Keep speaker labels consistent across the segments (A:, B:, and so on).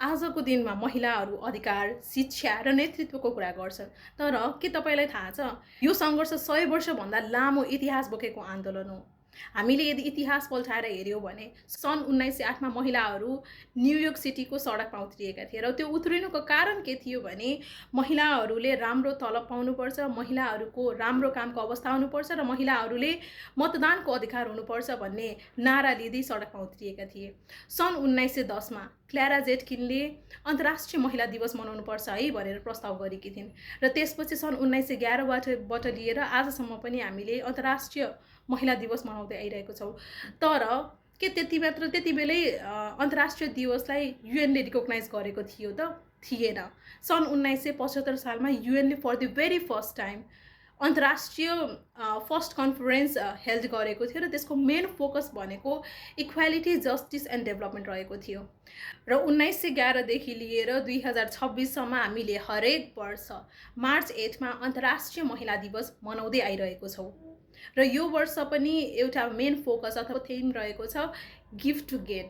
A: आजको दिनमा महिलाहरू अधिकार, शिक्षा र नेतृत्वको कुरा गर्छन्। तर के तपाईँलाई थाहा छ, यो सङ्घर्ष 100 वर्षभन्दा लामो इतिहास बोकेको आन्दोलन हो। हामीले यदि इतिहास पल्टाएर हेऱ्यौँ भने सन् 1908 मा महिलाहरू न्युयोर्क सिटीको सडकमा उत्रिएका थिए र त्यो उत्रिनुको कारण के थियो भने महिलाहरूले राम्रो तलब पाउनुपर्छ, महिलाहरूको राम्रो कामको अवस्था हुनुपर्छ र महिलाहरूले मतदानको अधिकार हुनुपर्छ भन्ने नारा लिँदै सडकमा उत्रिएका थिए। सन् 1910 मा क्ल्यारा जेटकिनले अन्तर्राष्ट्रिय महिला दिवस मनाउनुपर्छ है भनेर प्रस्ताव गरेकी थिइन् र त्यसपछि सन् 1911 बाट लिएर आजसम्म पनि हामीले अन्तर्राष्ट्रिय महिला दिवस मनाउँदै आइरहेको छौँ। तर के त्यति बेलै अन्तर्राष्ट्रिय दिवसलाई युएनले रिकग्नाइज गरेको थियो त? थिएन। सन् 1975 सालमा युएनले for the very first time अन्तर्राष्ट्रिय फर्स्ट कन्फरेन्स हेल्ड गरेको थियो र त्यसको मेन फोकस भनेको इक्वालिटी, जस्टिस एन्ड डेभलपमेन्ट रहेको थियो। र 1911 देखि लिएर 2026 सम्म हामीले हरेक वर्ष मार्च 8 मा अन्तर्राष्ट्रिय महिला दिवस मनाउँदै आइरहेको छौँ। र यो वर्ष पनि एउटा मेन फोकस अथवा थीम रहेको छ गिभ टु गेन।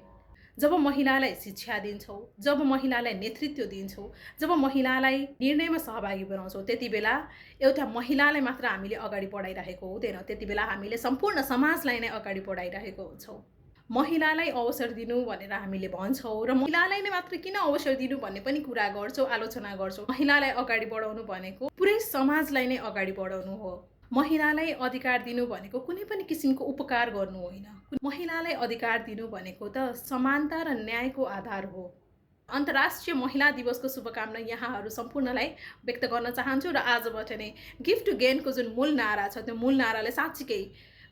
A: जब महिलालाई शिक्षा दिन्छौँ, जब महिलालाई नेतृत्व दिन्छौँ, जब महिलालाई निर्णयमा सहभागी बनाउँछौँ, त्यति बेला एउटा महिलालाई मात्र हामीले अगाडि बढाइरहेको हुँदैन, त्यति बेला हामीले सम्पूर्ण समाजलाई नै अगाडि बढाइरहेको हुन्छौँ। महिलालाई अवसर दिनु भनेर हामीले भन्छौँ र महिलालाई नै मात्र किन अवसर दिनु भन्ने पनि कुरा गर्छौँ, आलोचना गर्छौँ। महिलालाई अगाडि बढाउनु भनेको पुरै समाजलाई नै अगाडि बढाउनु हो। महिलालाई अधिकार दिनु भनेको कुनै पनि किसिमको उपकार गर्नु होइन। महिलालाई अधिकार दिनु भनेको त समानता र न्यायको आधार हो। अन्तर्राष्ट्रिय महिला दिवसको शुभकामना यहाँहरू सम्पूर्णलाई व्यक्त गर्न चाहन्छु र आजबाट नै गिभ टु गेनको जुन मूल नारा छ, त्यो मूल नारालाई साँच्चीकै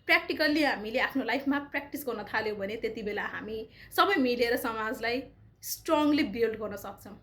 A: प्र्याक्टिकल्ली हामीले आफ्नो लाइफमा प्र्याक्टिस गर्न थाल्यौँ भने त्यति बेला हामी सबै मिलेर समाजलाई स्ट्रङली बिल्ड गर्न सक्छौँ।